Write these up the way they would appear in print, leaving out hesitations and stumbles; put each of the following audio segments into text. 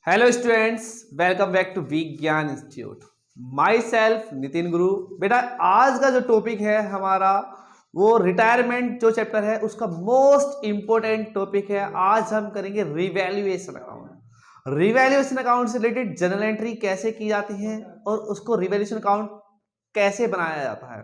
Hello students, welcome back to Vigyan institute. Myself Nitin Guru. बेटा आज का जो टॉपिक है हमारा वो रिटायरमेंट जो चैप्टर है उसका मोस्ट इंपॉर्टेंट टॉपिक है। आज हम करेंगे रिवैल्यूएशन अकाउंट। रिवैल्यूएशन अकाउंट से रिलेटेड जर्नल एंट्री कैसे की जाती है और उसको रिवैल्यूएशन अकाउंट कैसे बनाया जाता है।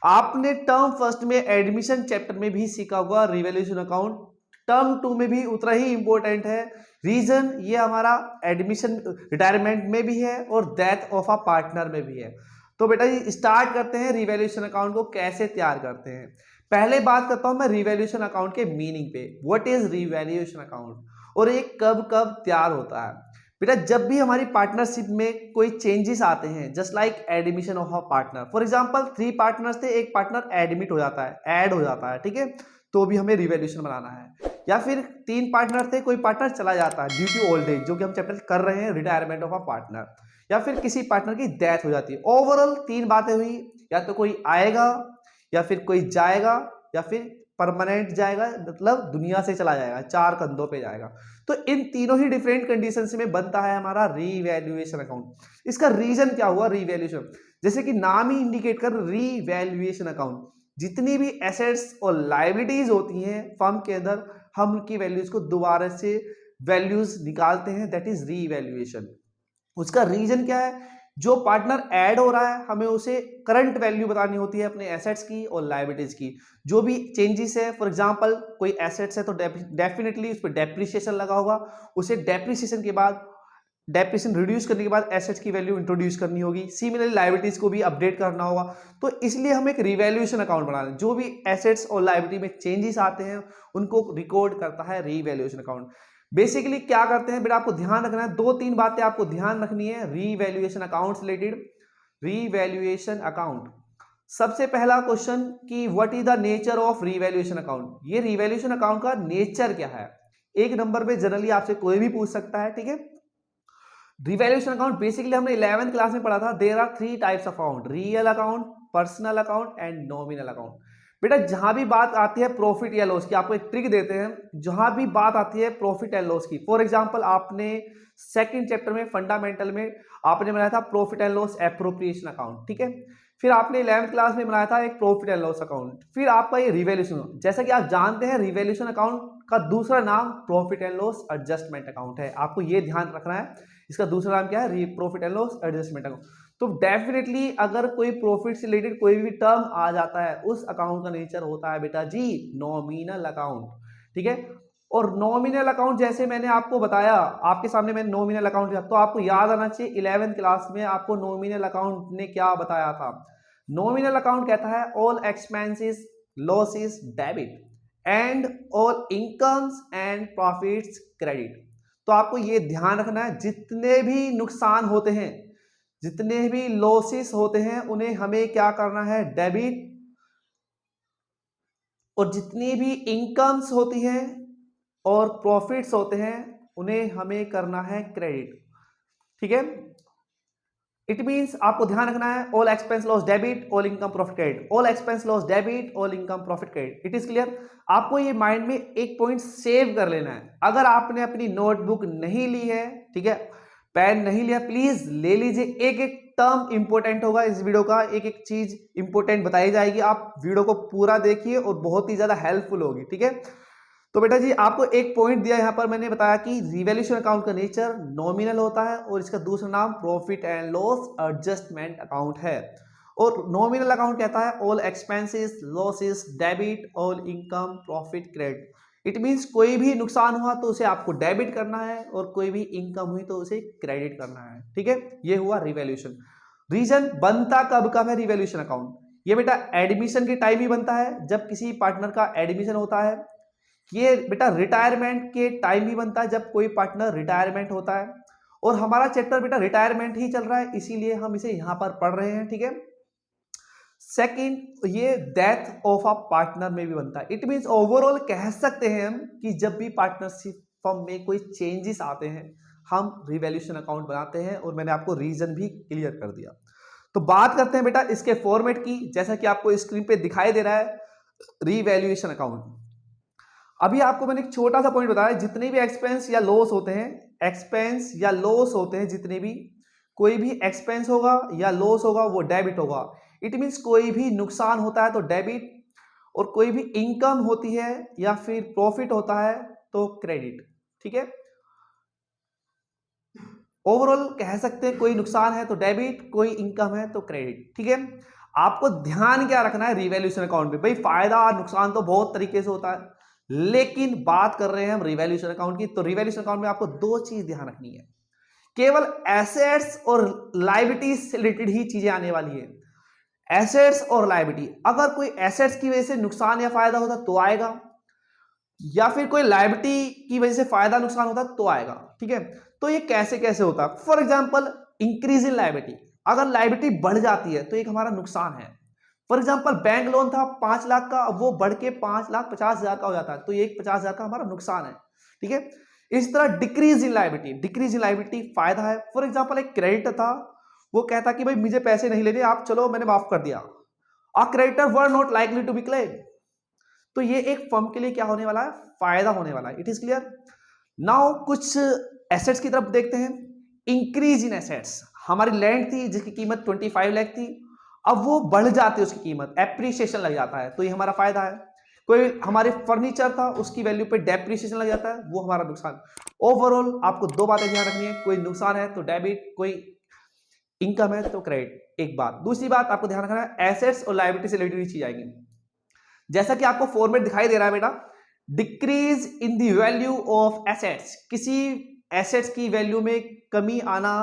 आपने टर्म फर्स्ट में एडमिशन चैप्टर में भी सीखा होगा रिवैल्यूएशन अकाउंट। टर्म टू में भी उतना ही इंपॉर्टेंट है। रीजन ये हमारा एडमिशन रिटायरमेंट में भी है और डेथ ऑफ अ पार्टनर में भी है। तो बेटा जी स्टार्ट करते हैं रिवैल्यूएशन अकाउंट को कैसे तैयार करते हैं। पहले बात करता हूं मैं रिवैल्यूएशन अकाउंट के मीनिंग पे। व्हाट इज रिवैल्यूएशन अकाउंट और ये कब कब तैयार होता है। बेटा जब भी हमारी पार्टनरशिप में कोई चेंजेस आते हैं, just like admission of a partner. For example 3 partners थे, एक पार्टनर एडमिट हो जाता है, ऐड हो जाता है, ठीक है, तो भी हमें रिवैल्यूएशन बनाना है। या फिर 3 पार्टनर थे, कोई पार्टनर चला जाता है ड्यू टू ओल्ड एज, जो कि हम चैप्टर कर रहे हैं रिटायरमेंट ऑफ अ पार्टनर। या फिर किसी पार्टनर की डेथ हो जाती है। ओवरऑल 3 बातें हुई, या तो कोई आएगा या फिर कोई जाएगा या फिर परमानेंट जाएगा, मतलब दुनिया से चला जाएगा, 4 कंधों पे जाएगा। तो इन तीनों ही डिफरेंट कंडीशंस में बनता है हमारा रिवैल्यूएशन अकाउंट। इसका रीजन क्या हुआ रिवैल्यूएशन, जैसे कि नाम ही इंडिकेट कर रिवैल्यूएशन अकाउंट। जितनी भी एसेट्स और लायबिलिटीज होती हैं फर्म के अंदर, हम उनकी वैल्यूज को दोबारा से वैल्यूज निकालते हैं, दैट इज रीवैल्यूएशन। उसका रीजन क्या है, जो पार्टनर ऐड हो रहा है हमें उसे करंट वैल्यू बतानी होती है अपने एसेट्स की और लायबिलिटीज की। जो भी चेंजेस है, फॉर एग्जांपल कोई एसेट्स है तो डेफिनेटली उस पर डेप्रिसिएशन लगा होगा, उसे डेप्रिसिएशन के बाद डेप्रिसिएशन रिड्यूस करने के बाद एसेट्स की वैल्यू इंट्रोड्यूस करनी होगी। सिमिलरली लायबिलिटीज को भी अपडेट करना होगा। तो इसलिए हम एक रिवैल्यूएशन अकाउंट बना रहे हैं। जो भी एसेट्स और लायबिलिटी में चेंजेस आते हैं उनको रिकॉर्ड करता है रिवैल्यूएशन अकाउंट। बेसिकली क्या करते हैं बेटा, आपको ध्यान रखना है, 2-3 बातें आपको ध्यान रखनी है रिवैल्यूएशन अकाउंट से रिलेटेड। रिवैल्यूएशन अकाउंट, सबसे पहला क्वेश्चन कि what is the nature of revaluation account. ये रिवैल्यूएशन अकाउंट का नेचर क्या है, एक नंबर पे जनरली आपसे कोई भी पूछ सकता है, ठीक है। रिवैल्यूएशन अकाउंट बेसिकली हमने 11th क्लास में पढ़ा था। There are 3 types of account, real account, personal account and nominal account. बेटा जहां भी बात आती है प्रॉफिट या लॉस की, आपको एक ट्रिक देते हैं, जहां भी बात आती है प्रॉफिट एंड लॉस की, फॉर एग्जांपल आपने सेकंड चैप्टर में फंडामेंटल में आपने बनाया था profit and loss appropriation account, ठीक है। फिर आपने 11th क्लास में बनाया था एक प्रॉफिट एंड लॉस अकाउंट। फिर आपका ये रिवैल्यूएशन, जैसा कि आप जानते हैं रिवैल्यूएशन अकाउंट का दूसरा नाम profit and loss adjustment account है। आपको ये ध्यान रखना है, इसका दूसरा नाम क्या है, profit and loss adjustment account. तो डेफिनेटली अगर कोई प्रॉफिट से रिलेटेड कोई भी टर्म आ जाता है, उस अकाउंट का नेचर होता है बेटा जी नॉमिनल अकाउंट, ठीक है। और नॉमिनल अकाउंट जैसे मैंने आपको बताया, आपके सामने मैंने नॉमिनल अकाउंट दिया, तो आपको याद आना चाहिए 11th क्लास में आपको नॉमिनल अकाउंट ने क्या बताया था। नॉमिनल अकाउंट कहता है all expenses, losses debit and all incomes and profits credit. तो आपको ये ध्यान रखना है, जितने भी नुकसान होते हैं, जितने भी लॉसेस होते हैं, उन्हें हमें क्या करना है, डेबिट, और जितनी भी इनकम्स होती हैं और प्रॉफिट्स होते हैं उन्हें हमें करना है क्रेडिट, ठीक है। इट मींस आपको ध्यान रखना है all expense loss debit, all income profit credit, all expense loss debit, all income profit credit. It is clear. आपको ये माइंड में एक पॉइंट सेव कर लेना है। अगर आपने अपनी नोटबुक नहीं ली है, ठीक है, पेन नहीं लिया, प्लीज ले लीजिए। एक एक टर्म इंपॉर्टेंट होगा इस वीडियो का, एक एक चीज इंपॉर्टेंट बताई जाएगी। आप वीडियो को पूरा देखिए और बहुत ही ज्यादा हेल्पफुल होगी, ठीक है। तो बेटा जी आपको एक पॉइंट दिया यहां पर, मैंने बताया कि रिवैल्यूएशन अकाउंट का नेचर नॉमिनल होता है और इसका दूसरा नाम profit and loss adjustment account है। और नॉमिनल अकाउंट कहता है all expenses, losses debit, all income profit credit. It means कोई भी नुकसान हुआ तो उसे आपको डेबिट करना है और कोई भी इनकम हुई तो उसे क्रेडिट करना है, ठीक है। ये हुआ रिवैल्यूएशन। रीजन बनता कब कब है रिवैल्यूएशन अकाउंट, ये बेटा एडमिशन के टाइम ही बनता है, जब किसी पार्टनर का एडमिशन होता है। ये बेटा रिटायरमेंट के टाइम ही बनता है, जब कोई पार्टनर रिटायरमेंट होता है। और हमारा चैप्टर बेटा रिटायरमेंट ही चल रहा है, इसीलिए हम इसे यहां पर पढ़ रहे हैं, ठीक है। सेकंड, ये डेथ ऑफ अ पार्टनर में भी बनता है। इट मींस ओवरऑल कह सकते हैं हम कि जब भी पार्टनरशिप फर्म में कोई चेंजेस आते हैं हम रिवैल्यूएशन अकाउंट बनाते हैं, और मैंने आपको रीजन भी क्लियर कर दिया। तो बात करते हैं बेटा इसके फॉर्मेट की, जैसा कि आपको स्क्रीन पे दिखाई दे रहा है रिवैल्यूएशन अकाउंट। अभी आपको मैंने एक छोटा सा पॉइंट बताया, जितने भी एक्सपेंस या लॉस होते हैं, एक्सपेंस या लॉस होते हैं, जितने भी, कोई भी एक्सपेंस होगा या लॉस होगा वो डेबिट होगा। इट मींस कोई भी नुकसान होता है तो डेबिट, और कोई भी इनकम होती है या फिर प्रॉफिट होता है तो क्रेडिट। ठीक है, ओवरऑल कह सकते हैं कोई नुकसान है तो डेबिट, कोई इनकम है तो क्रेडिट। ठीक है, आपको ध्यान क्या रखना है रिवैल्यूएशन अकाउंट में, भाई फायदा और नुकसान तो बहुत तरीके से होता है, लेकिन बात कर रहे हैं हम रिवैल्यूएशन अकाउंट की, तो रिवैल्यूएशन अकाउंट में आपको दो चीज ध्यान रखनी है, केवल एसेट्स और लायबिलिटीज से रिलेटेड ही चीजें आने वाली है। एसेट्स और लायबिलिटी, अगर कोई एसेट्स की वजह से नुकसान या फायदा होता तो आएगा, या फिर कोई लायबिलिटी की वजह से फायदा नुकसान होता तो आएगा। ठीक है, तो ये कैसे कैसे होता है, for example increase in liability, अगर लायबिलिटी बढ़ जाती है तो एक हमारा नुकसान है। फॉर एग्जांपल बैंक लोन था 5 लाख का, अब वो बढ़ के 5,50,000 का हो जाता है, तो ये 50,000 का हमारा नुकसान है। ठीक है, इस तरह decrease in liability, decrease in liability फायदा है। फॉर एग्जांपल एक क्रेडिटर था, वो कहता कि भाई मुझे पैसे नहीं लेने, आप चलो मैंने माफ कर दिया, a creditor were not likely to be claim, तो ये एक फर्म के लिए क्या होने वाला है, फायदा होने वाला है। It is clear. नाउ कुछ एसेट्स की तरफ देखते हैं। इंक्रीज इन एसेट्स, हमारी लैंड थी जिसकी कीमत 25 लाख थी, अब वो बढ़ जाती है उसकी कीमत, एप्रिसिएशन लग जाता है, तो ये हमारा फायदा है। कोई हमारे फर्नीचर था उसकी वैल्यू पे डेप्रिसिएशन लग जाता है, वो हमारा नुकसान। ओवरऑल आपको दो बातें ध्यान रखनी है, कोई नुकसान है तो डेबिट, कोई इनकम है तो क्रेडिट, एक बात। दूसरी बात आपको ध्यान रखना है, एसेट्स और लायबिलिटी से रिलेटेड चीज आएगी, जैसा कि आपको फॉर्मेट दिखाई दे रहा है बेटा, decrease in the value of assets, किसी एसेट्स की वैल्यू में कमी आना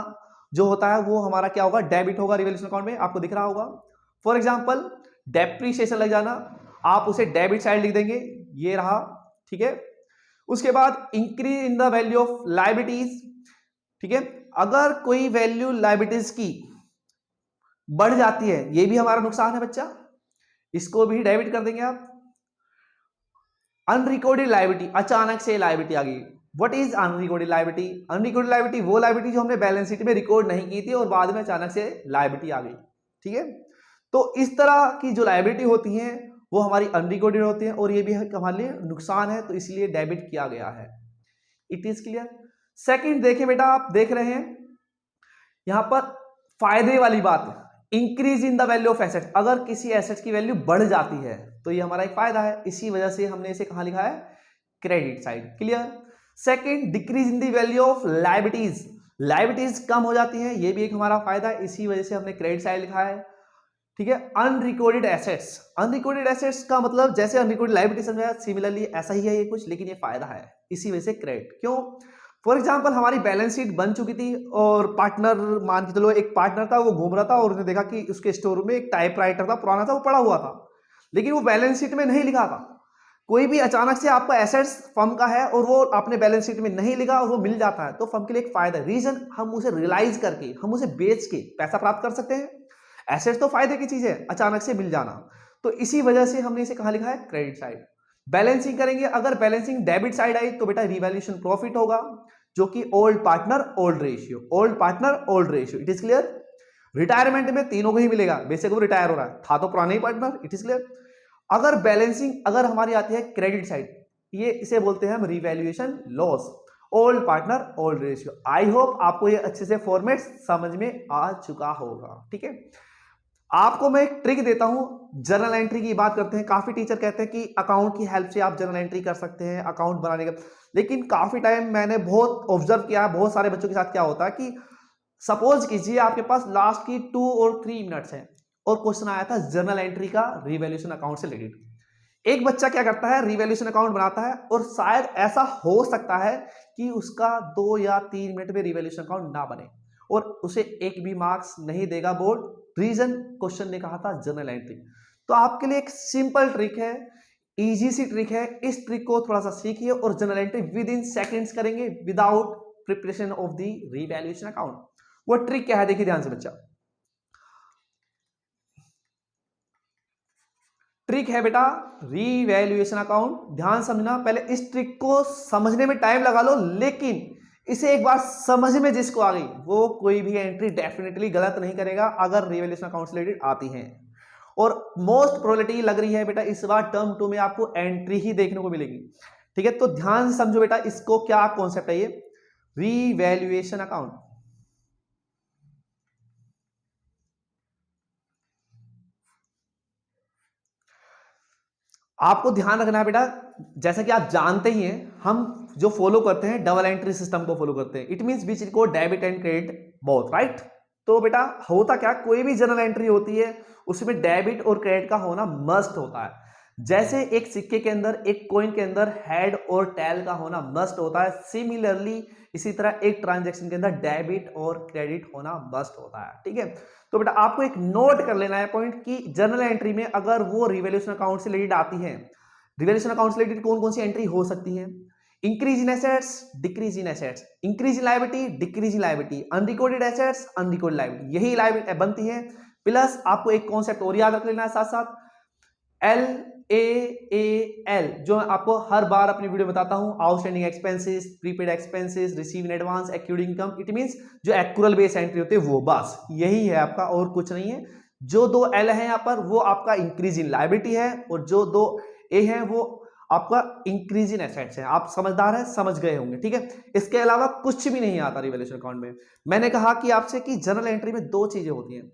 जो होता है वो हमारा क्या होगा, डेबिट होगा रिवैल्यूएशन अकाउंट में, आपको दिख रहा होगा। फॉर एग्जांपल डेप्रिसिएशन लग जाना, आप उसे डेबिट साइड लिख देंगे, ये रहा। ठीक है, उसके बाद increase in the value of liabilities, ठीक है, अगर कोई वैल्यू लायबिलिटीज की बढ़ जाती है, ये भी हमारा नुकसान है बच्चा, इसको भी डेबिट कर देंगे आप। अनरिकॉर्डेड लायबिलिटी, अचानक से लायबिलिटी आ गई, what is unrecorded liability, unrecorded liability वो लायबिलिटी जो हमने बैलेंस शीट में रिकॉर्ड नहीं की थी और बाद में अचानक से लायबिलिटी आ गई। ठीक है, तो इस तरह की जो लायबिलिटी होती हैं वो हमारी अनरिकॉर्डेड होती हैं, और ये भी हमारे लिए नुकसान है, तो इसलिए डेबिट किया गया है। It is clear. सेकंड देखिए बेटा, आप देख रहे हैं यहां पर फायदे वाली बात, increase in the value of asset, अगर किसी एसेट की वैल्यू बढ़ जाती है तो ये हमारा एक फायदा है, इसी वजह से हमने इसे कहां लिखा है, credit side. Clear. Second, decrease in the value of liabilities, liabilities कम हो जाती है, ये भी एक हमारा फायदा है, इसी वजह से हमने क्रेडिट साइड लिखा है। ठीक है, अनरिकॉर्डेड एसेट्स, अनरिकॉर्डेड एसेट्स का मतलब जैसे अनरिकॉर्डेड लायबिलिटी समझाया, सिमिलरली ऐसा ही है ये कुछ, लेकिन ये फायदा है, इसी वजह से क्रेडिट। क्यों, फॉर एग्जाम्पल हमारी बैलेंस शीट बन चुकी थी और पार्टनर, मान के चलो एक पार्टनर था, वो घूम रहा था और उसने देखा कि उसके स्टोर में एक टाइपराइटर था, पुराना था, वो पड़ा हुआ था, लेकिन वो बैलेंस शीट में नहीं लिखा था। कोई भी अचानक से आपका एसेट्स फर्म का है और वो आपने बैलेंस शीट में नहीं लिखा और वो मिल जाता है, तो फर्म के लिए एक फायदा है। रीजन, हम उसे रियलाइज करके, हम उसे बेच के पैसा प्राप्त कर सकते हैं। एसेट्स तो फायदे की चीज है, अचानक से मिल जाना, तो इसी वजह से हमने इसे कहां लिखा है, क्रेडिट साइड। बैलेंसिंग करेंगे, अगर बैलेंसिंग डेबिट साइड आई तो बेटा रिवैल्यूएशन प्रॉफिट होगा, जो कि old partner old ratio, old partner old ratio. It is clear. Retirement में तीनों को ही मिलेगा, बेशक वो रिटायर हो रहा है, था तो पुराना ही पार्टनर। It is clear. अगर बैलेंसिंग अगर हमारी आती है क्रेडिट साइड, ये इसे बोलते हैं हम revaluation loss, old partner old ratio. I hope आपको ये अच्छे से फॉर्मेट समझ में आ चुका होगा। ठीक है, आपको मैं एक ट्रिक देता हूं, जर्नल एंट्री की बात करते हैं। काफी टीचर कहते हैं कि अकाउंट की हेल्प से आप जर्नल एंट्री कर सकते हैं, अकाउंट बनाने का, लेकिन काफी टाइम मैंने बहुत ऑब्जर्व किया है, बहुत सारे बच्चों के साथ क्या होता है कि सपोज कीजिए आपके पास लास्ट की 2 और 3 मिनट्स है और क्वेश्चन आया था जर्नल एंट्री का रिवैल्यूएशन अकाउंट से रिलेटेड। एक बच्चा क्या करता है, रिवैल्यूएशन अकाउंट बनाता है और शायद ऐसा हो सकता है कि उसका 2 या 3 मिनट में रिवैल्यूएशन अकाउंट ना बने और उसे एक भी मार्क्स नहीं देगा बोर्ड। रीजन, क्वेश्चन ने कहा था जर्नल एंट्री। तो आपके लिए एक सिंपल ट्रिक है, इजी सी ट्रिक है, इस ट्रिक को थोड़ा सा सीखिए और journal entry within seconds करेंगे without preparation of the revaluation account. वो ट्रिक क्या है, देखिए ध्यान से बच्चा। ट्रिक है बेटा रिवैल्यूएशन अकाउंट, ध्यान समझना। पहले इस ट्रिक को समझने में टाइम लगा लो, लेकिन इसे एक बार समझ में जिसको आ गई वो कोई भी एंट्री डेफिनेटली गलत नहीं करेगा अगर रिवैल्यूएशन अकाउंट से रिलेटेड आती हैं। और मोस्ट प्रोबेबिलिटी लग रही है बेटा इस बार टर्म 2 में आपको एंट्री ही देखने को मिलेगी। ठीक है, तो ध्यान से समझो बेटा, इसको क्या कॉन्सेप्ट है ये रीवैल्यूएशन अकाउंट। आपको ध्यान रखना है बेटा, जैसा कि आप जानते ही हैं, हम जो फॉलो करते हैं डबल एंट्री सिस्टम को फॉलो करते हैं। इट मींस बीच को debit and credit both, right. तो बेटा होता क्या, कोई भी जर्नल एंट्री होती है उसमें डेबिट और क्रेडिट का होना मस्ट होता है। जैसे एक सिक्के के अंदर, एक कॉइन के अंदर हेड और टेल का होना मस्ट होता है, सिमिलरली इसी तरह एक ट्रांजैक्शन के अंदर डेबिट और क्रेडिट होना मस्ट होता है। ठीक है, तो बेटा आपको एक नोट कर लेना है पॉइंट कि जर्नल एंट्री में अगर वो रिवैल्यूएशन अकाउंट से रिलेटेड आती है, रिवैल्यूएशन अकाउंट से रिलेटेड कौन कौन सी एंट्री हो सकती है, increase in assets, decrease in assets, increase in liability, decrease in liability, unrecorded assets, unrecorded liability, यही लायबिलिटी बनती है। प्लस आपको एक कॉन्सेप्ट और याद रख लेना है साथ साथ, LAAL, जो आपको हर बार अपनी वीडियो बताता हूं, outstanding expenses, prepaid expenses, receive in advance, accrued income. It means जो एक्यूरल बेस एंट्री होती है वो, बस यही है आपका, और कुछ नहीं है। जो दो L है यहाँ पर वो आपका इंक्रीज इन लायबिलिटी है, और जो दो A है वो आपका इंक्रीज इन एसेट्स है। आप समझदार है, समझ गए होंगे। ठीक है, इसके अलावा कुछ भी नहीं आता रिवैल्यूएशन अकाउंट में। मैंने कहा कि आपसे कि जर्नल एंट्री में दो चीजें होती हैं,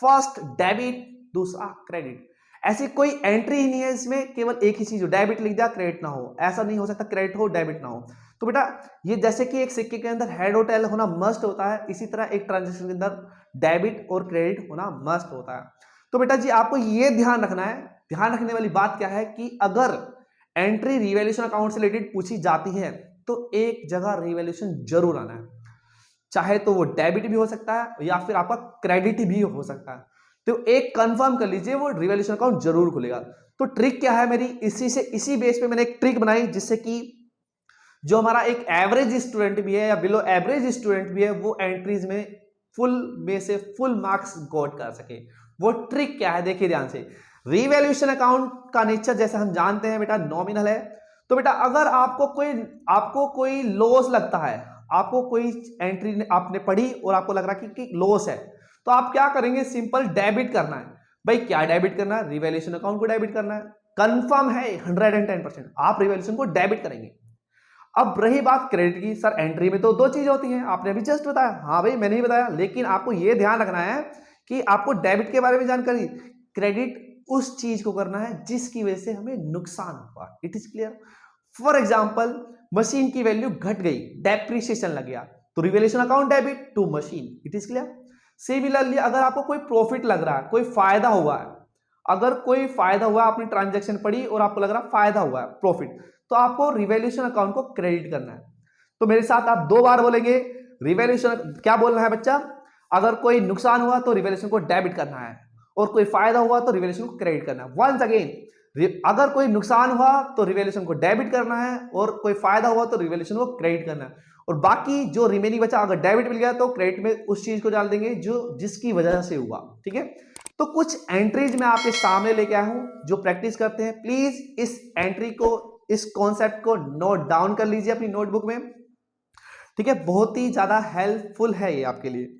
फर्स्ट डेबिट, दूसरा क्रेडिट। ऐसी कोई एंट्री ही नहीं है इसमें केवल एक ही चीज हो, डेबिट लिख दिया क्रेडिट ना हो, ऐसा नहीं हो सकता, क्रेडिट हो डेबिट ना हो। तो बेटा ये जैसे कि एक सिक्के के अंदर हेड और टेल होना मस्ट होता है, इसी तरह एक ट्रांजैक्शन के अंदर डेबिट और क्रेडिट होना मस्ट होता है। तो बेटा जी आपको ये ध्यान रखना है, ध्यान रखने वाली बात क्या है कि अगर एंट्री रिवैल्यूएशन अकाउंट से रिलेटेड पूछी जाती है तो एक जगह रिवैल्यूएशन जरूर आना है, चाहे तो वो डेबिट भी हो सकता है या फिर आपका क्रेडिट भी हो सकता है। तो एक कंफर्म कर लीजिए वो रिवैल्यूएशन अकाउंट जरूर खुलेगा। तो ट्रिक क्या है मेरी, इसी बेस पे मैंने एक ट्रिक बनाई जिससे कि जो हमारा एक एवरेज स्टूडेंट भी है या बिलो एवरेज स्टूडेंट भी है वो एंट्रीज में फुल में से फुल मार्क्स गॉट कर सके। वो ट्रिक क्या है देखिए ध्यान से। रिवैल्यूएशन अकाउंट का नेचर जैसे हम जानते हैं बेटा नॉमिनल है। तो बेटा अगर आपको कोई लॉस लगता है, आपको कोई एंट्री आपने पढ़ी और आपको लग रहा है कि लॉस है, तो आप क्या करेंगे, सिंपल डेबिट करना है। भाई क्या डेबिट करना है, रिवैल्यूएशन अकाउंट को डेबिट करना है। कंफर्म है 110% आप रिवैल्यूएशन को डेबिट करेंगे। अब रही बात क्रेडिट की, सर एंट्री में तो दो चीज होती हैं, आपने अभी जस्ट बताया। हाँ भाई मैंने ही बताया, लेकिन आपको यह ध्यान रखना है कि आपको डेबिट के बारे में जानकारी, क्रेडिट उस चीज को करना है जिसकी वजह से हमें नुकसान हुआ। It is clear. For example machine की वैल्यू घट गई, डेप्रिसिएशन लग गया, तो revaluation account debit to machine. It is clear. Similarly अगर आपको कोई प्रॉफिट लग रहा है, कोई फायदा हुआ है, अगर कोई फायदा हुआ, आपने ट्रांजैक्शन पढ़ी और आपको लग रहा है फायदा हुआ है, प्रॉफिट, तो आपको रिवैल्यूएशन अकाउंट को क्रेडिट करना है। तो मेरे साथ आप दो बार बोलेंगे रिवैल्यूएशन, क्या बोलना है बच्चा, अगर कोई नुकसान हुआ तो रिवैल्यूएशन को डेबिट करना है, और कोई फायदा हुआ तो रिवैल्यूएशन को क्रेडिट करना है। वंस अगेन, अगर कोई नुकसान हुआ तो रिवैल्यूएशन को डेबिट करना है, और कोई फायदा हुआ तो रिवैल्यूएशन को क्रेडिट करना है, और बाकी जो रिमेनिंग बचा, अगर डेबिट मिल गया तो क्रेडिट में उस चीज को डाल देंगे जो जिसकी वजह से हुआ। ठीक है, तो कुछ एंट्रीज मैं आपके सामने लेके आया हूं, जो प्रैक्टिस करते हैं प्लीज इस एंट्री को, इस कॉन्सेप्ट को नोट डाउन कर लीजिए अपनी नोटबुक में। ठीक है, बहुत ही ज्यादा हेल्पफुल है ये आपके लिए।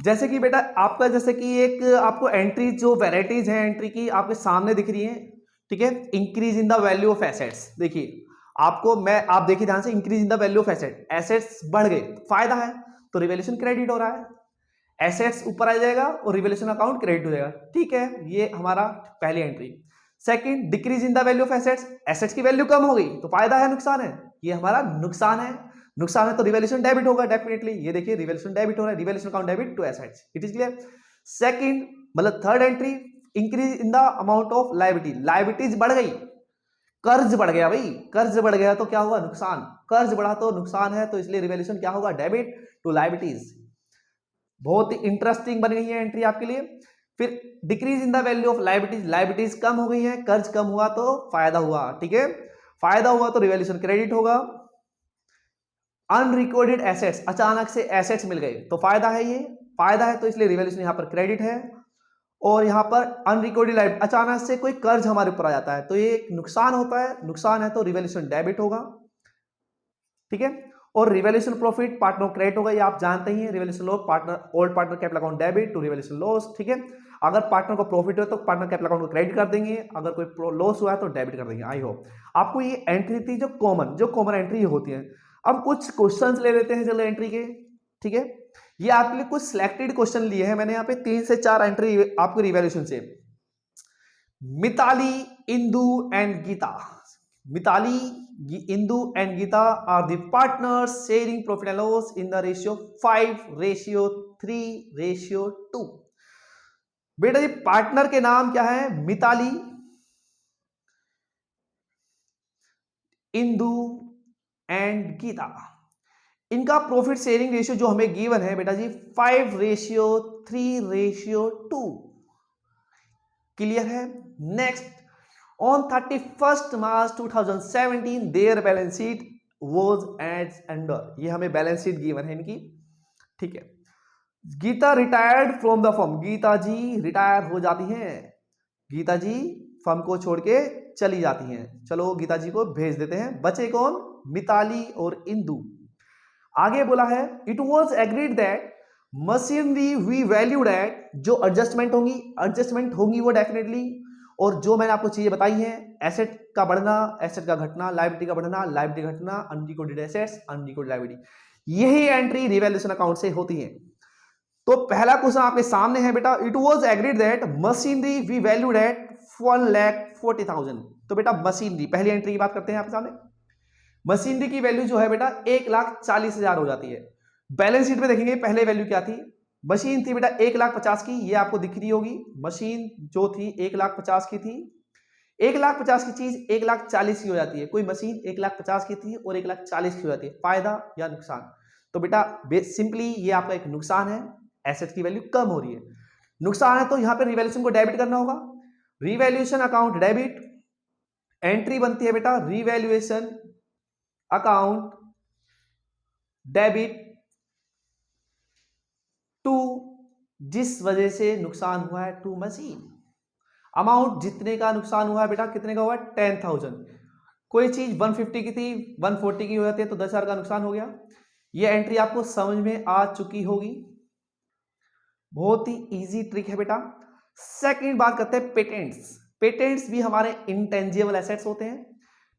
जैसे कि बेटा आपका, जैसे कि एक आपको एंट्री, जो वेराइटीज है एंट्री की आपके सामने दिख रही है। ठीक है, increase in the value of assets, देखिए आपको आप देखिए ध्यान से, increase in the value of asset, assets बढ़ गए, फायदा है तो रिवैल्यूएशन क्रेडिट हो रहा है, एसेट्स ऊपर आ जाएगा और रिवैल्यूएशन अकाउंट क्रेडिट हो जाएगा। ठीक है, ये हमारा पहली entry. Second, decrease in the value of assets, assets की वैल्यू कम हो गई तो फायदा है नुकसान है, ये हमारा नुकसान है, नुकसान है तो रिवैल्यूएशन डेबिट होगा डेफिनेटली। ये देखिए रिवैल्यूएशन डेबिट हो रहा है, revaluation account debit to assets. It is clear. Second मतलब third entry, increase in the amount of liability, liabilities बढ़ गई, कर्ज बढ़ गया भाई, कर्ज बढ़ गया तो क्या हुआ, नुकसान, कर्ज बढ़ा तो नुकसान है, तो इसलिए रिवैल्यूएशन क्या होगा, डेबिट टू लायबिलिटीज। बहुत ही इंटरेस्टिंग बन गई है एंट्री आपके लिए। फिर decrease in the value of liabilities, liabilities कम हो गई है, कर्ज कम हुआ तो फायदा हुआ। ठीक है, फायदा हुआ तो रिवैल्यूएशन क्रेडिट होगा। अनरिकॉर्डेड एसेट्स, अचानक से एसेट्स मिल गए तो फायदा है, ये फायदा है तो इसलिए रिवैल्यूएशन यहां पर क्रेडिट है। और यहां पर अनरिकॉर्डेड लायबिलिटी, अचानक से कोई कर्ज हमारे ऊपर आ जाता है तो ये एक नुकसान होता है, नुकसान है तो रिवैल्यूएशन डेबिट होगा। ठीक है, और रिवैल्यूएशन प्रॉफिट पार्टनर क्रेडिट होगा, ये आप जानते ही हैं, revaluation loss partner, old partner capital account debit to revaluation loss. ठीक है, अगर पार्टनर को प्रॉफिट हो तो पार्टनर कैपिटल अकाउंट को क्रेडिट कर देंगे, अगर कोई लॉस हुआ है तो डेबिट कर देंगे। आई होप आपको ये एंट्री थी जो कॉमन एंट्री होती है। अब कुछ क्वेश्चंस ले लेते हैं चलो एंट्री के, ठीक है। ये आपके लिए कुछ सिलेक्टेड क्वेश्चन लिए हैं मैंने यहाँ पे 3 से 4 एंट्री आपको रिवैल्यूएशन से। Mitali, Indu and Geeta. Mitali, Indu and Geeta are the partners sharing profit and loss in the ratio 5:3:2। बेटा जी पार्टनर के नाम क्या है? मिताली, इंदु एंड गीता। इनका प्रॉफिट शेयरिंग रेशियो जो हमें गिवन है बेटा जी 5:3:2। क्लियर है? Next, on 31st March 2017 there balance sheet was as under. ये हमें बैलेंस शीट गिवन है इनकी, ठीक है। Geeta retired from the firm. Geeta ji retire हो जाती हैं, गीता जी फर्म को छोड़ के चली जाती हैं। चलो गीता जी को भेज देते हैं। बचे कौन? मिताली और इंदु। आगे बोला है it was agreed that machinery we valued at. जो एडजस्टमेंट होंगी वो डेफिनेटली, और जो मैंने आपको चीजें बताई हैं, एसेट का बढ़ना, एसेट का घटना, लायबिलिटी का बढ़ना, लायबिलिटी घटना, अनरिकॉर्डेड एसेट्स, अनरिकॉर्डेड लायबिलिटी, यही एंट्री रिवैल्यूएशन अकाउंट से होती है। तो पहला क्वेश्चन आपके सामने है बेटा, it was agreed that machinery we valued at 1,40,000। तो बेटा मशीनरी, पहली एंट्री की बात करते हैं आपके सामने। मशीनरी की वैल्यू जो है बेटा 1,40,000 हो जाती है। बैलेंस शीट में देखेंगे पहले वैल्यू क्या थी। मशीन थी बेटा 1,50,000 की, ये आपको दिख रही होगी। मशीन जो थी 1,50,000 की थी। 1,50,000 की चीज 1,40,000 की हो जाती है। कोई मशीन 1,50,000 की थी और 1,40,000 की हो जाती है। फायदा या नुकसान? तो बेटा सिंपली ये आपका एक नुकसान है, एसेट की वैल्यू कम हो रही है। नुकसान है तो यहां पे रिवैल्यूएशन को डेबिट करना होगा। रिवैल्यूएशन अकाउंट डेबिट, एंट्री बनती है बेटा रिवैल्यूएशन अकाउंट डेबिट टू, जिस वजह से नुकसान हुआ है, टू मशीन। अमाउंट जितने का नुकसान हुआ है बेटा, कितने का हुआ? 10,000। कोई चीज 150 की थी, 140 की हो जाती है तो 10,000 का नुकसान हो गया। ये एंट्री आपको समझ में आ चुकी होगी। बहुत ही इजी ट्रिक है बेटा। सेकंड बात करते हैं पेटेंट्स। पेटेंट्स भी हमारे इंटेंजिबल एसेट्स होते हैं।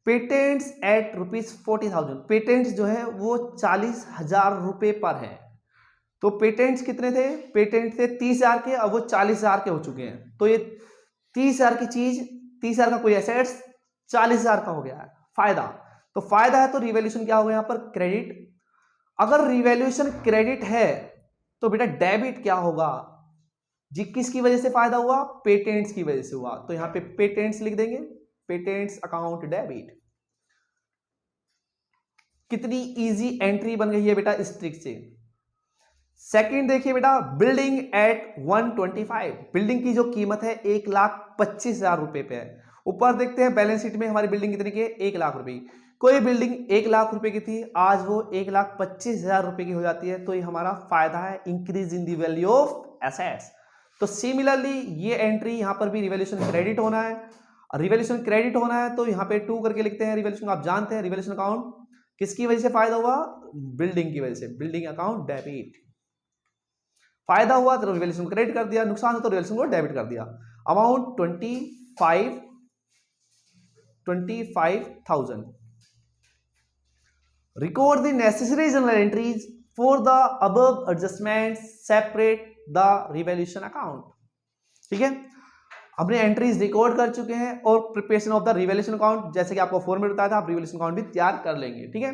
Patents eight ₹40,000। पेटेंट्स जो है वो 40,000 रुपए पर है। तो पेटेंट्स कितने थे? पेटेंट थे 30,000 के, अब वो 40,000 के हो चुके हैं। तो ये 30,000 की चीज, 30,000 का कोई एसेट्स 40,000 का हो गया है। फायदा, तो फायदा है तो रिवैल्यूएशन क्या होगा यहाँ पर? क्रेडिट। अगर रिवैल्यूएशन क्रेडिट है तो बेटा डेबिट क्या होगा जी? किसकी वजह से फायदा हुआ? पेटेंट्स की वजह से हुआ। तो यहां पे पेटेंट्स लिख देंगे, पेटेंट्स अकाउंट डेबिट। कितनी इजी एंट्री बन गई है बेटा इस ट्रिक से। सेकंड देखिए बेटा, बिल्डिंग एट 125। बिल्डिंग की जो कीमत है 1,25,000 रुपए पे है। ऊपर देखते हैं बैलेंस शीट में हमारी बिल्डिंग कितने की है? 1,00,000 रुपए की। कोई बिल्डिंग 1,00,000 रुपए की थी, आज वो 1,25,000 रुपए की हो जाती है। तो ये हमारा फायदा है, increase in the value of assets. तो सिमिलरली ये एंट्री यहां पर भी रिवैल्यूएशन क्रेडिट होना है। रिवैल्यूएशन क्रेडिट होना है तो यहाँ पे 2 करके लिखते हैं। रिवैल्यूएशन आप जानते हैं, रिवैल्यूएशन अकाउंट किसकी वजह से फायदा हुआ? बिल्डिंग की वजह से। Building account debit. फायदा हुआ तो रिवैल्यूएशन को क्रेडिट कर दिया, नुकसान हो तो रिवैल्यूएशन को डेबिट कर दिया। Amount 25,000। Record the necessary general entries for the above adjustment, separate the revaluation account. ठीक है, हमने एंट्रीज रिकॉर्ड कर चुके हैं और preparation of the revaluation account, जैसे कि आपको फॉर्मेट बताया था, आप रिवैल्यूएशन अकाउंट भी तैयार कर लेंगे। ठीक है,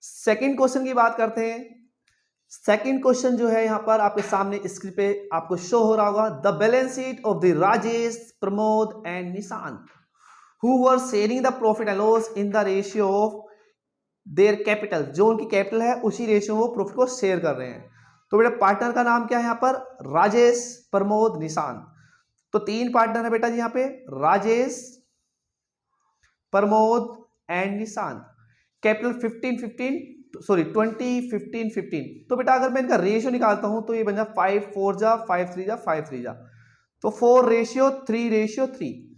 सेकंड क्वेश्चन की बात करते हैं। सेकंड क्वेश्चन जो है यहां पर आपके सामने स्क्रीन पे आपको शो हो रहा होगा। The balance sheet of the Rajesh, Pramod and Nishant who were sharing the profit and loss in the ratio of their capital. जो उनकी कैपिटल है उसी रेशियो में वो प्रॉफिट को शेयर कर रहे हैं। तो बेटा पार्टनर का नाम क्या है यहाँ पर? राजेश, प्रमोद, निशांत। तो 3 पार्टनर है बेटा जी यहाँ पे, राजेश, प्रमोद एंड निशांत। कैपिटल 20-15। तो बेटा अगर मैं इनका रेशियो निकालता हूं तो ये बन जा 5-4 जा 5-3 जा 5-3 जा, तो 4:3:3।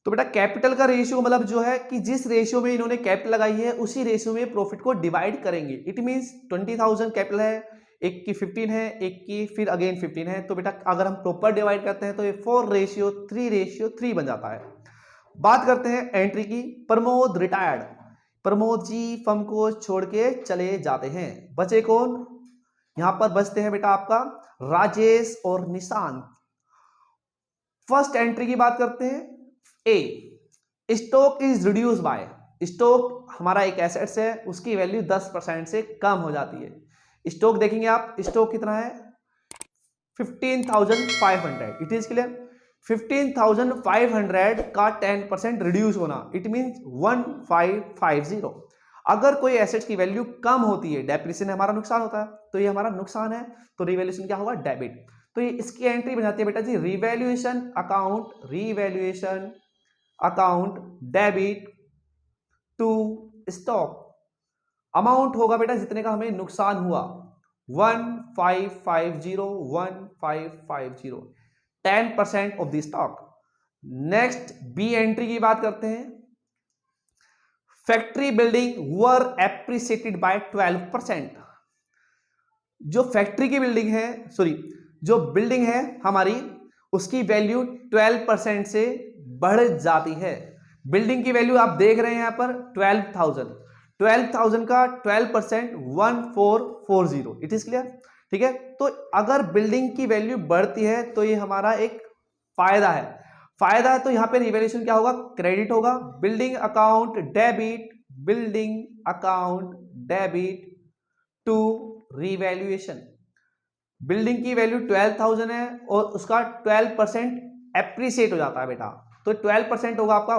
तो बेटा कैपिटल का रेशियो मतलब जो है कि जिस रेशियो में इन्होंने कैपिटल लगाई है उसी रेशियो में प्रॉफिट को डिवाइड करेंगे। इट मींस 20,000 कैपिटल है, एक की 15 है, एक की फिर अगेन 15 है, तो बेटा अगर हम प्रॉपर डिवाइड करते हैं तो ये 4:3 बन जाता है। बात करते हैं एंट्री की। प्रमोद रिटायर्ड, प्रमोद जी फर्म को छोड़ के चले जाते हैं। बचे कौन? यहां पर बचते हैं बेटा आपका राजेश और निशांत। फर्स्ट एंट्री की बात करते हैं। A, stock is reduce by, stock हमारा एक एसेट्स है, उसकी वैल्यू 10% से कम हो जाती है। स्टॉक देखेंगे आप, स्टॉक कितना है 15,500। इट इज क्लियर, 15,500 का 10% रिड्यूस होना, इट मीन 1550। अगर कोई एसेट की वैल्यू कम होती है, डेप्रिसिएशन हमारा नुकसान होता है, तो ये हमारा नुकसान है, तो रिवैल्यूएशन क्या होगा? डेबिट। तो ये इसकी एंट्री बन जाती है बेटा जी revaluation account debit to stock. Amount होगा बेटा जितने का हमें नुकसान हुआ 1550, 10% of the stock. Next B entry की बात करते हैं। Factory building were appreciated by 12%। जो फैक्ट्री की बिल्डिंग है, सॉरी जो बिल्डिंग है हमारी, उसकी वैल्यू 12% से बढ़ जाती है। बिल्डिंग की वैल्यू आप देख रहे हैं यहां पर 12,000 का 12% 1440। इट इज क्लियर, ठीक है। तो अगर बिल्डिंग की वैल्यू बढ़ती है तो ये हमारा एक फायदा है, तो यहां पे रिवैल्यूएशन क्या होगा? क्रेडिट होगा। Building account debit to revaluation. Building की वैल्यू 12,000 है और उसका 12% एप्रिसिएट हो जाता है बेटा, तो 12% होगा आपका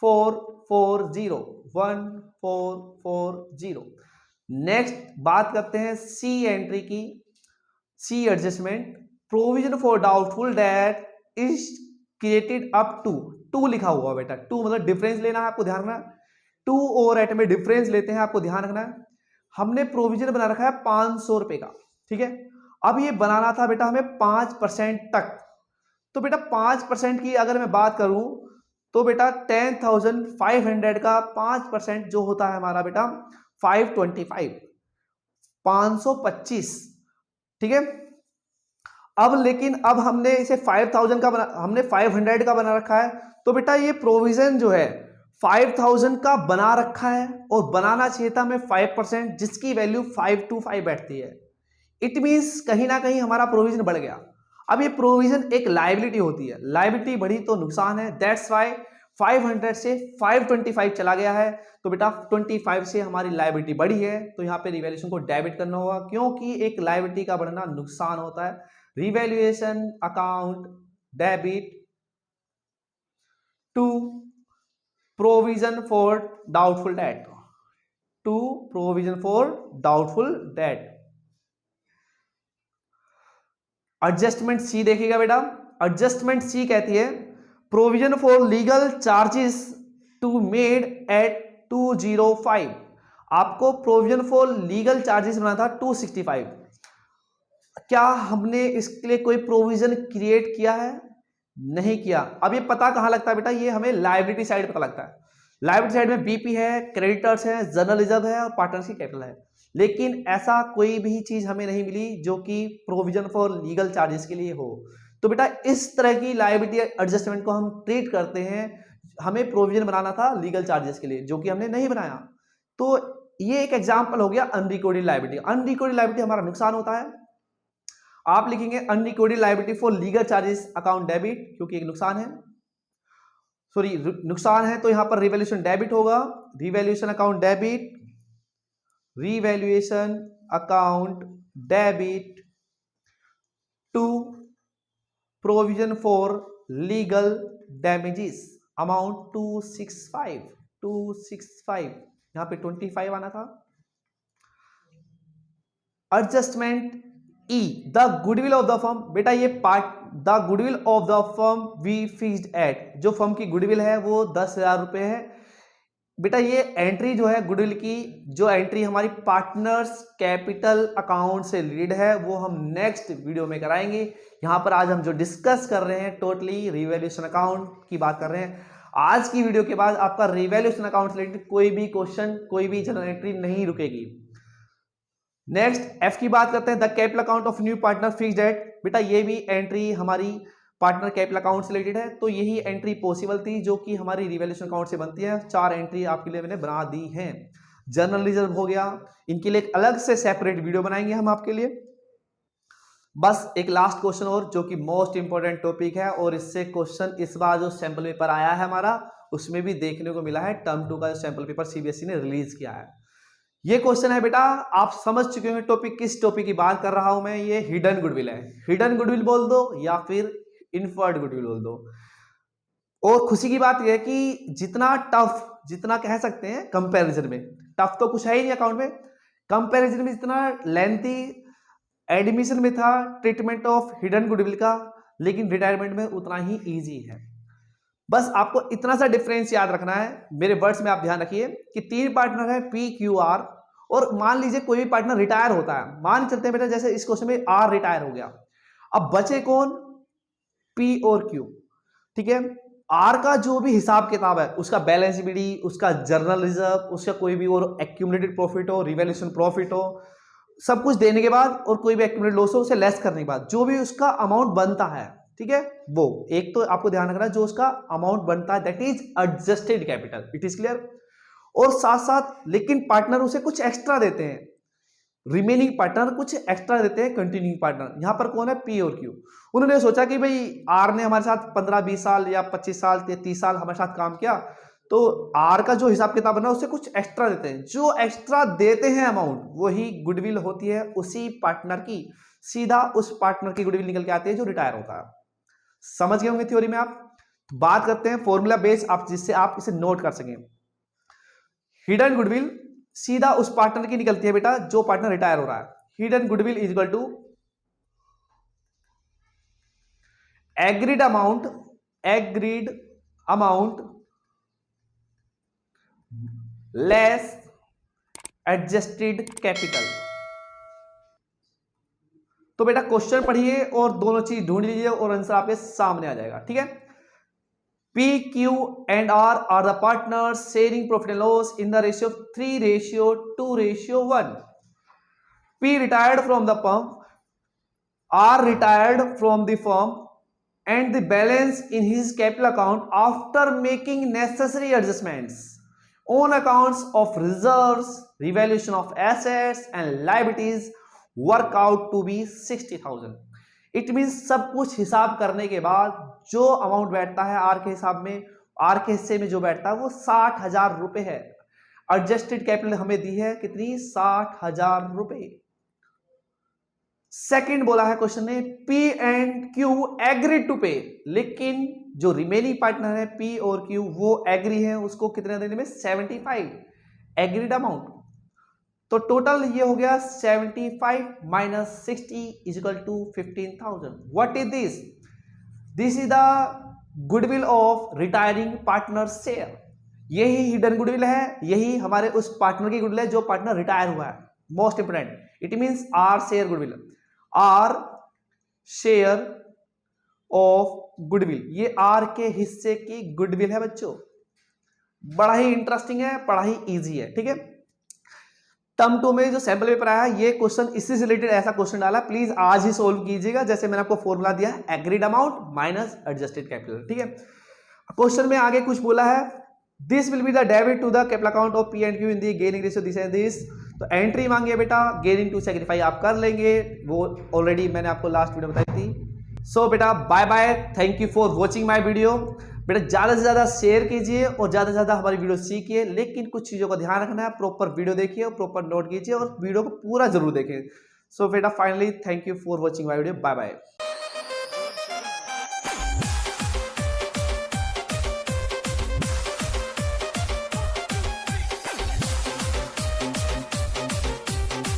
1440। नेक्स्ट बात करते हैं सी एंट्री की। C adjustment, provision for doubtful debt is created up to लिखा हुआ बेटा, टू मतलब डिफरेंस लेना है आपको, ध्यान रखना। टू और एट में डिफरेंस लेते हैं, आपको ध्यान रखना है। हमने प्रोविजन बना रखा है 500 रुपए का, ठीक है। अब ये बनाना था बेटा हमें 5% तक, तो बेटा 5% की अगर मैं बात करूं तो बेटा 10,500 का 5% जो होता है हमारा बेटा 525, ठीक है। अब लेकिन अब हमने इसे 5,000 का हमने 500 का बना रखा है, तो बेटा ये प्रोविजन जो है 5,000 का बना रखा है और बनाना चाहिए था हमें 5%, जिसकी वैल्यू 525 बैठती है। इट मींस कहीं ना कहीं हमारा प्रोविजन बढ़ गया। अब ये प्रोविजन एक लायबिलिटी होती है, लायबिलिटी बढ़ी तो नुकसान है, दैट्स वाई 500 से 525 चला गया है, तो बेटा 25 से हमारी लायबिलिटी बढ़ी है, तो यहाँ पे रिवैल्यूएशन को डेबिट करना होगा, क्योंकि एक लायबिलिटी का बढ़ना नुकसान होता है। Revaluation account debit to provision for doubtful debt. Adjustment C देखिएगा बेटा, एडजस्टमेंट सी कहती है provision for legal charges to made at 205। आपको प्रोविजन फॉर लीगल चार्जेस बनाना था 265। क्या हमने इसके लिए कोई प्रोविजन क्रिएट किया है? नहीं किया। अब ये पता कहां लगता है बेटा? ये हमें लायबिलिटी साइड पता लगता है। लायबिलिटी साइड में बीपी है, क्रेडिटर्स है, जनरल रिजर्व है और पार्टनर्स की कैपिटल है, लेकिन ऐसा कोई भी चीज हमें नहीं मिली जो कि प्रोविजन फॉर लीगल चार्जेस के लिए हो। तो बेटा इस तरह की लायबिलिटी एडजस्टमेंट को हम ट्रीट करते हैं। हमें प्रोविजन बनाना था लीगल चार्जेस के लिए, जो कि हमने नहीं बनाया। तो ये एक एग्जांपल हो गया अनरिकॉर्डेड लायबिलिटी। अनरिकॉर्डेड लायबिलिटी हमारा नुकसान होता है। आप लिखेंगे unrecorded liability for legal charges account debit, क्योंकि एक नुकसान है, सॉरी नुकसान है, तो यहां पर रिवैल्यूएशन डेबिट होगा। Revaluation account debit to provision for legal damages amount 265, यहां पे 25 आना था। Adjustment E, the goodwill of the firm. बेटा ये part, the goodwill of the firm we fixed at, जो फर्म की गुडविल है वो 10,000 रुपए है। बेटा ये एंट्री जो है गुडविल की, जो एंट्री हमारी पार्टनर्स कैपिटल अकाउंट से रिलेटेड है, वो हम नेक्स्ट वीडियो में कराएंगे। यहां पर आज हम जो डिस्कस कर रहे हैं टोटली रिवैल्यूएशन अकाउंट की बात कर रहे हैं। आज की वीडियो के बाद आपका रिवैल्यूएशन अकाउंट से रिलेटेड कोई भी क्वेश्चन, कोई भी जनरल एंट्री नहीं रुकेगी। नेक्स्ट एफ की बात करते हैं, the capital account of new partner fixed at. बेटा ये भी एंट्री हमारी पार्टनर कैपिटल अकाउंट से रिलेटेड है, तो यही एंट्री पॉसिबल थी जो कि हमारी रिवैल्यूएशन अकाउंट से बनती है। 4 एंट्री आपके लिए मैंने बना दी हैं। जनरल रिजर्व हो गया, इनके लिए एक अलग से सेपरेट वीडियो बनाएंगे हम आपके लिए। बस एक लास्ट क्वेश्चन और जो कि मोस्ट इंपॉर्टेंट टॉपिक है, और इससे क्वेश्चन इस बार जो सैंपल पेपर आया है हमारा उसमें भी देखने को मिला है। टर्म 2 का जो सैंपल पेपर सीबीएसई ने रिलीज किया है, ये क्वेश्चन है बेटा, आप समझ चुके होंगे टॉपिक किस टॉपिक की बात कर रहा हूं मैं। ये हिडन गुडविल है, हिडन गुडविल बोल दो या फिर इन्फर्ड गुडविल बोल दो। और खुशी की बात यह है कि जितना टफ, जितना कह सकते हैं कंपैरिजन में, टफ तो कुछ है ही नहीं अकाउंट में, कंपैरिजन में जितना लेंथी एडमिशन में था ट्रीटमेंट ऑफ हिडन गुडविल का, लेकिन रिटायरमेंट में उतना ही इजी है। बस आपको इतना सा डिफरेंस याद रखना है, मेरे वर्ड्स में आप ध्यान रखिए कि 3 पार्टनर है पी क्यू आर, और मान लीजिए कोई भी पार्टनर रिटायर होता है, मान चलते हैं बेटा जैसे इस क्वेश्चन में आर रिटायर हो गया, अब बचे कौन, पी और क्यू। ठीक है, आर का जो भी हिसाब किताब है, उसका बैलेंसिबिलिटी, उसका जर्नल रिजर्व, उसका कोई भी और एक्यूमुलेटेड प्रॉफिट हो, रिवैल्यूएशन प्रॉफिट हो, सब कुछ देने के बाद और कोई भी एक्यूमुलेटेड लॉस हो उसे लेस करने के बाद जो भी उसका अमाउंट बनता है, ठीक है, वो एक तो आपको ध्यान रखना है जो उसका अमाउंट बनता है that is adjusted capital. It is clear. और साथ साथ लेकिन पार्टनर उसे कुछ एक्स्ट्रा देते हैं, रिमेनिंग पार्टनर कुछ एक्स्ट्रा देते हैं कंटिन्यूइंग पार्टनर। यहां पर कौन है, पी और क्यू। उन्होंने सोचा कि भाई आर ने हमारे साथ 15-20 साल या 25 साल या 30 साल हमारे साथ काम किया, तो आर का जो हिसाब किताब बना उससे कुछ एक्स्ट्रा देते हैं, जो एक्स्ट्रा देते हैं अमाउंट वही गुडविल होती है उसी पार्टनर की, सीधा उस पार्टनर की गुडविल निकल के आती है जो रिटायर होता है। समझ गए होंगे थ्योरी में आप। तो बात करते हैं फॉर्मूला बेस, आप जिससे आप इसे नोट कर सकें। हिडन गुडविल सीधा उस पार्टनर की निकलती है बेटा जो पार्टनर रिटायर हो रहा है। Hidden goodwill is equal to agreed amount less adjusted capital. तो बेटा क्वेश्चन पढ़िए और दोनों चीज ढूंढ लीजिए और आंसर आपके सामने आ जाएगा। ठीक है, P, Q and R are the partners sharing profit and loss in the ratio of 3:2:1. P retired from the firm, R retired from the firm, and the balance in his capital account after making necessary adjustments on accounts of reserves, revaluation of assets and liabilities work out to be 60,000. It means सब कुछ हिसाब करने के बाद जो amount बैठता है are के हिसाब में, आर के हिस्से में जो बैठता है वो 60,000 रुपए है। एडजस्टेड कैपिटल हमें दी है कितनी, 60,000 रुपए। सेकंड बोला है क्वेश्चन ने P and Q agreed to pay, लेकिन जो रिमेनिंग पार्टनर है पी और क्यू वो एग्री है उसको कितने देने में, 75 एग्रीड अमाउंट। तो टोटल ये हो गया 75 minus 60 is equal to 15,000। What is this, this is the goodwill of retiring partner share. यही हिडन गुडविल है, यही हमारे उस पार्टनर की गुडविल है जो पार्टनर रिटायर हुआ है। Most important, it means R share goodwill, R share of goodwill, ये आर के हिस्से की गुडविल है बच्चों। बड़ा ही इंटरेस्टिंग है, बड़ा ही इजी है। ठीक है, टर्म 2 में जो सैंपल पेपर आया है ये क्वेश्चन इससे रिलेटेड ऐसा क्वेश्चन डाला, प्लीज आज ही सोल्व कीजिएगा। जैसे मैंने आपको फॉर्मूला दिया है agreed amount minus adjusted capital. ठीक है, क्वेश्चन में आगे कुछ बोला है, this will be the debit to the capital account of P and Q in the gaining ratio this and this. तो एंट्री मांगी है बेटा, गेनिंग टू सेक्रीफाई आप कर लेंगे, वो ऑलरेडी मैंने आपको लास्ट वीडियो बताई थी। सो बेटा bye bye, thank you for watching my video. बेटा ज़्यादा से ज़्यादा शेयर कीजिए और ज़्यादा से ज़्यादा हमारी वीडियो सीखिए, लेकिन कुछ चीज़ों का ध्यान रखना है, प्रॉपर वीडियो देखिए और प्रॉपर नोट कीजिए और वीडियो को पूरा जरूर देखें। सो बेटा finally thank you for watching my video, bye bye.